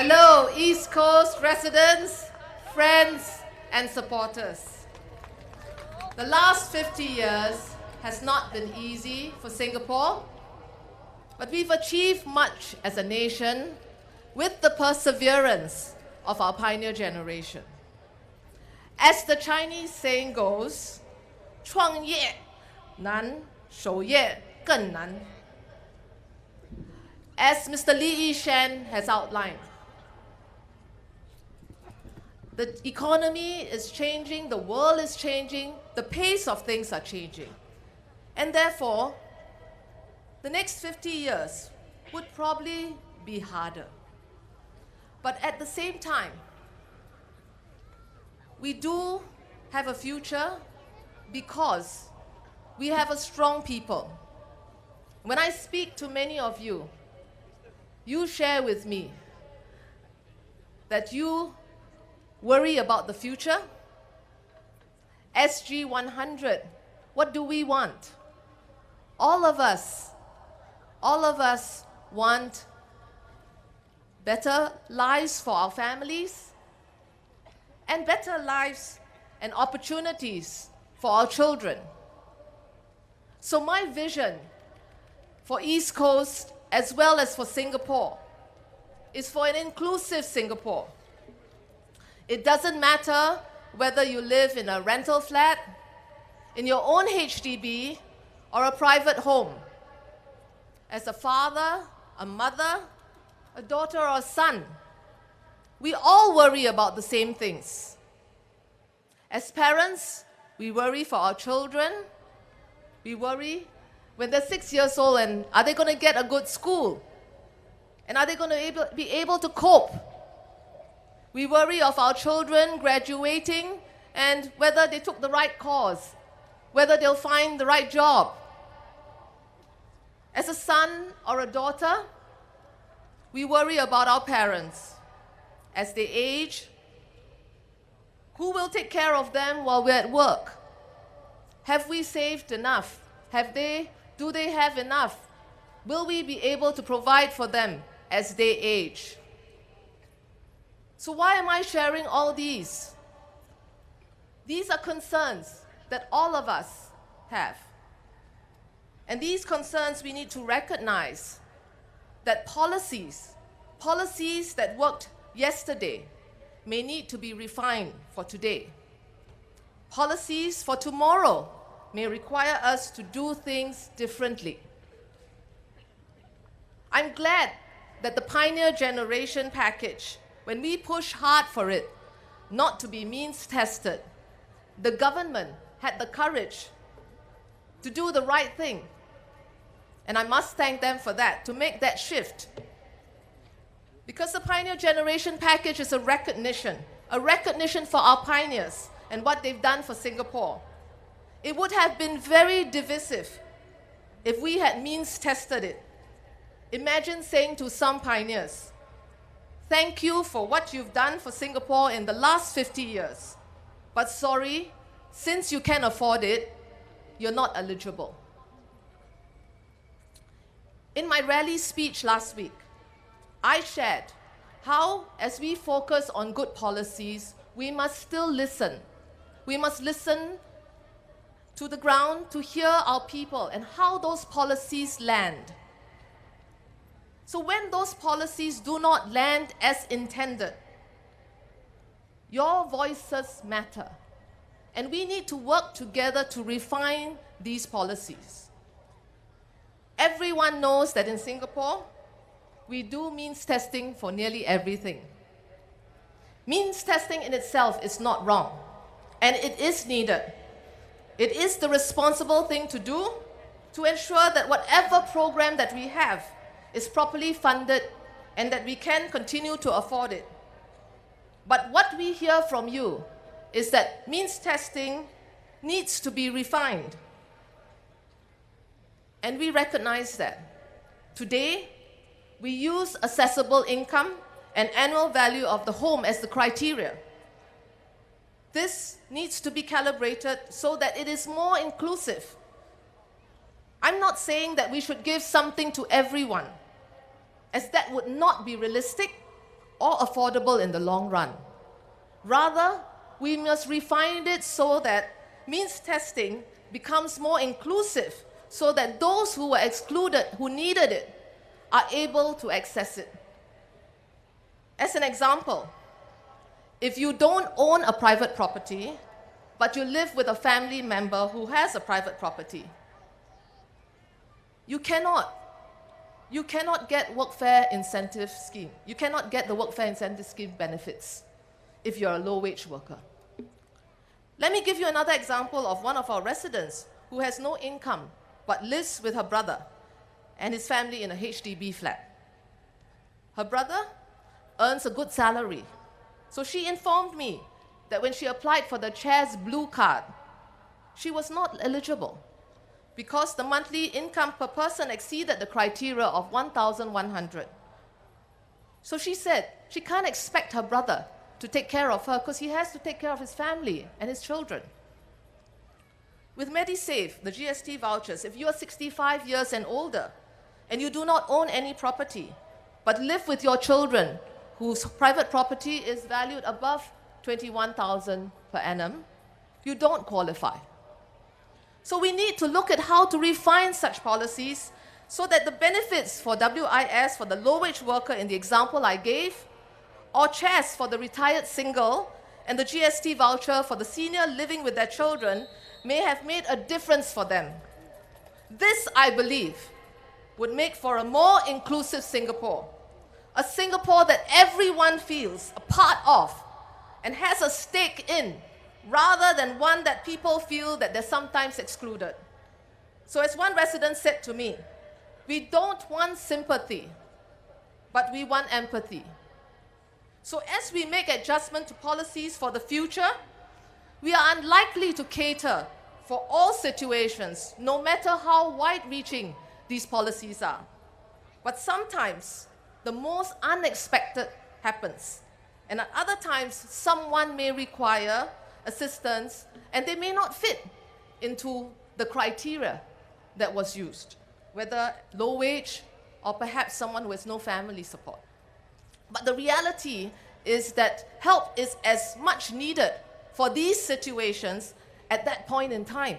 Hello, East Coast residents, friends, and supporters. The last 50 years has not been easy for Singapore, but we've achieved much as a nation with the perseverance of our pioneer generation. As the Chinese saying goes, 创业难，守业更难. As Mr. Lee Yi-shan has outlined, the economy is changing, the world is changing, the pace of things are changing. And therefore, the next 50 years would probably be harder. But at the same time, we do have a future because we have a strong people. When I speak to many of you, you share with me that you worry about the future. SG100, what do we want? All of us want better lives for our families and better lives and opportunities for our children. So my vision for East Coast as well as for Singapore is for an inclusive Singapore. It doesn't matter whether you live in a rental flat, in your own HDB, or a private home. As a father, a mother, a daughter, or a son, we all worry about the same things. As parents, we worry for our children. We worry when they're 6 years old and are they going to get a good school? And are they going to be able to cope? We worry of our children graduating and whether they took the right course, whether they'll find the right job. As a son or a daughter, we worry about our parents. As they age, who will take care of them while we're at work? Have we saved enough? Do they have enough? Will we be able to provide for them as they age? So why am I sharing all these? These are concerns that all of us have. And these concerns we need to recognize that policies that worked yesterday may need to be refined for today. Policies for tomorrow may require us to do things differently. I'm glad that the Pioneer Generation package, when we push hard for it, not to be means-tested, the government had the courage to do the right thing. And I must thank them for that, to make that shift. Because the Pioneer Generation package is a recognition for our pioneers and what they've done for Singapore. It would have been very divisive if we had means-tested it. Imagine saying to some pioneers, thank you for what you've done for Singapore in the last 50 years. But sorry, since you can't afford it, you're not eligible. In my rally speech last week, I shared how, as we focus on good policies, we must still listen. We must listen to the ground to hear our people and how those policies land. So when those policies do not land as intended, your voices matter. And we need to work together to refine these policies. Everyone knows that in Singapore, we do means testing for nearly everything. Means testing in itself is not wrong, and it is needed. It is the responsible thing to do to ensure that whatever program that we have is properly funded and that we can continue to afford it. But what we hear from you is that means testing needs to be refined. And we recognize that. Today, we use accessible income and annual value of the home as the criteria. This needs to be calibrated so that it is more inclusive. I'm not saying that we should give something to everyone, as that would not be realistic or affordable in the long run. Rather, we must refine it so that means testing becomes more inclusive, so that those who were excluded, who needed it, are able to access it. As an example, if you don't own a private property, but you live with a family member who has a private property, you cannot get workfare incentive scheme. You cannot get the workfare incentive scheme benefits if you're a low-wage worker. Let me give you another example of one of our residents who has no income but lives with her brother and his family in a HDB flat. Her brother earns a good salary, so she informed me that when she applied for the chair's blue card, she was not eligible because the monthly income per person exceeded the criteria of 1,100. So she said she can't expect her brother to take care of her because he has to take care of his family and his children. With MediSave, the GST vouchers, if you are 65 years and older and you do not own any property but live with your children whose private property is valued above 21,000 per annum, you don't qualify. So we need to look at how to refine such policies so that the benefits for WIS, for the low-wage worker in the example I gave, or CHESS for the retired single, and the GST voucher for the senior living with their children may have made a difference for them. This, I believe, would make for a more inclusive Singapore, a Singapore that everyone feels a part of and has a stake in, rather than one that people feel that they're sometimes excluded. So as one resident said to me, we don't want sympathy, but we want empathy. So as we make adjustment to policies for the future, we are unlikely to cater for all situations, no matter how wide-reaching these policies are. But sometimes the most unexpected happens. And at other times, someone may require assistance and they may not fit into the criteria that was used, whether low wage or perhaps someone who has no family support. But the reality is that help is as much needed for these situations at that point in time.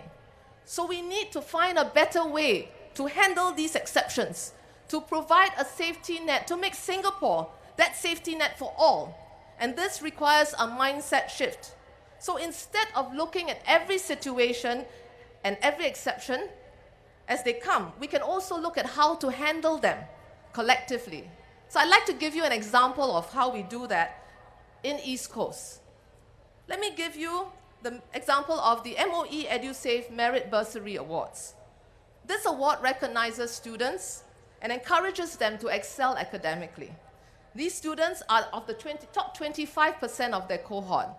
So we need to find a better way to handle these exceptions, to provide a safety net, to make Singapore that safety net for all. And this requires a mindset shift. So instead of looking at every situation and every exception as they come, we can also look at how to handle them collectively. So I'd like to give you an example of how we do that in East Coast. Let me give you the example of the MOE EduSave Merit Bursary Awards. This award recognizes students and encourages them to excel academically. These students are of the top 25% of their cohort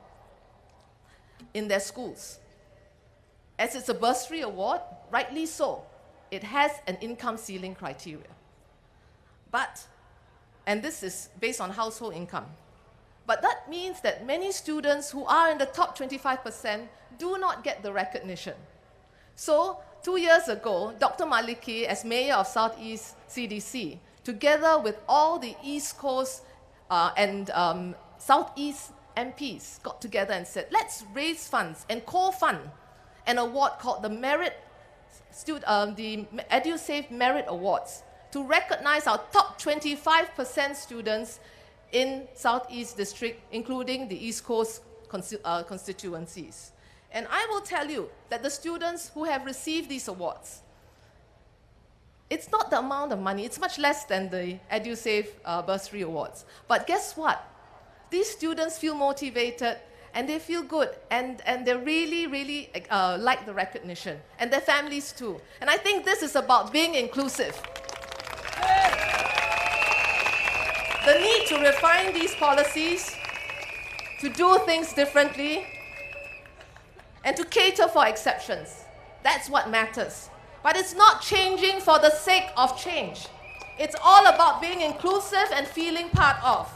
in their schools. As it's a bursary award, rightly so, it has an income ceiling criteria. And this is based on household income. But that means that many students who are in the top 25% do not get the recognition. So 2 years ago, Dr. Maliki, as mayor of Southeast CDC, together with all the East Coast and Southeast MPs, got together and said, let's raise funds and co-fund an award called the EduSave Merit Awards to recognize our top 25% students in Southeast District, including the East Coast constituencies. And I will tell you that the students who have received these awards, it's not the amount of money, it's much less than the EduSave Bursary Awards. But guess what? These students feel motivated and they feel good and they really, really like the recognition. And their families too. And I think this is about being inclusive. The need to refine these policies, to do things differently, and to cater for exceptions. That's what matters. But it's not changing for the sake of change. It's all about being inclusive and feeling part of.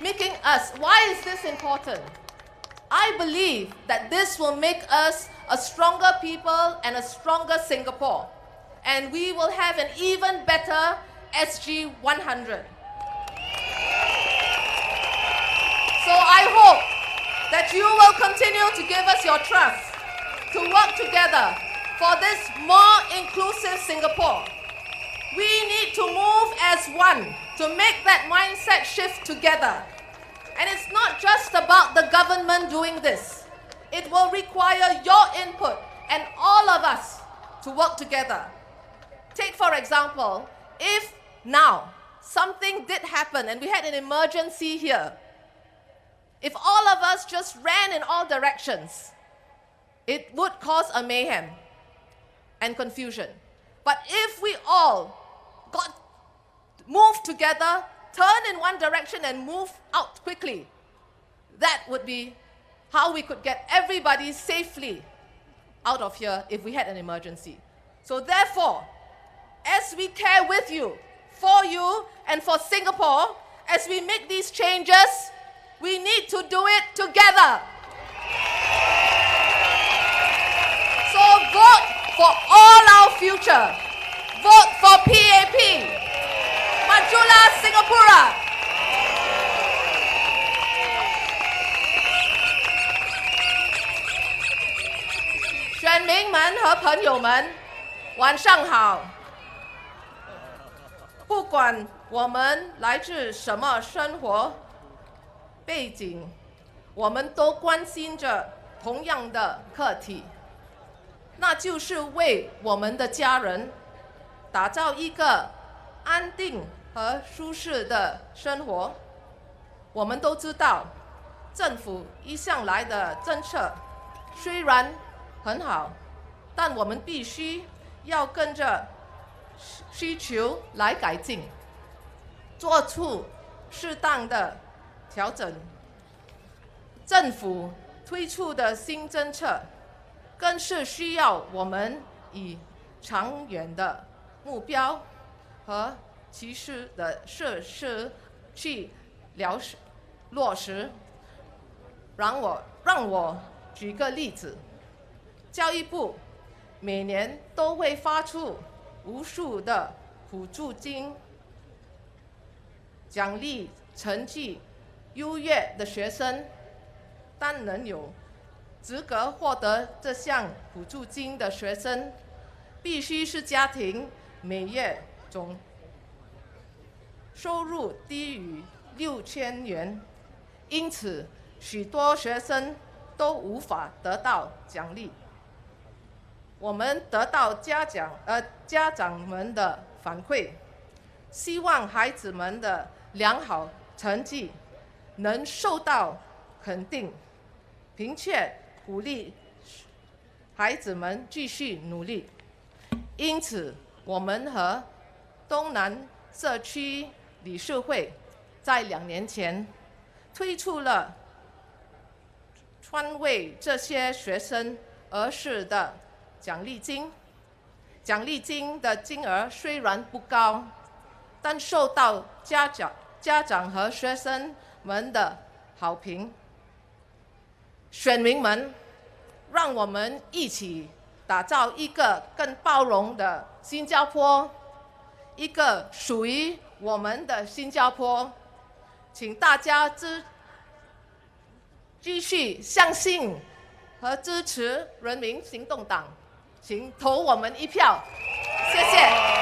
Making us. Why is this important? I believe that this will make us a stronger people and a stronger Singapore. And we will have an even better SG 100. I hope that you will continue to give us your trust to work together for this more inclusive Singapore. We need to move as one to make that mindset shift together. And it's not just about the government doing this. It will require your input and all of us to work together. Take, for example, if now something did happen and we had an emergency here, if all of us just ran in all directions, it would cause a mayhem and confusion. But if we all moved together, turn in one direction and move out quickly, that would be how we could get everybody safely out of here if we had an emergency. So therefore, as we care with you, for you, and for Singapore, as we make these changes, we need to do it together. So vote for all our future. Vote for PAP. Majulah Singapura. 选民们和朋友们，晚上好。不管我们来自什么生活背景，我们都关心着同样的课题，那就是为我们的家人打造一个安定和舒适的生活。我们都知道，政府一向来的政策虽然很好，但我们必须要跟着需求来改进，做出适当的调整。政府推出的新政策，更是需要我们以长远的目标和其实的设施去落实。让我举个例子，教育部每年都会发出无数的补助金，奖励成绩优越的学生，但能有资格获得这项补助金的学生，必须是家庭每月总收入低于6000元，因此许多学生都无法得到奖励。我们得到家长们的反馈，希望孩子们的良好成绩能受到肯定，并且鼓励孩子们继续努力。因此，我们和东南社区理事会在2年前推出了专为这些学生而设的奖励金。奖励金的金额虽然不高，但受到家长和学生们的好评。选民们，让我们一起打造一个更包容的新加坡，一个属于我们的新加坡。请大家继续相信和支持人民行动党，请投我们一票，谢谢。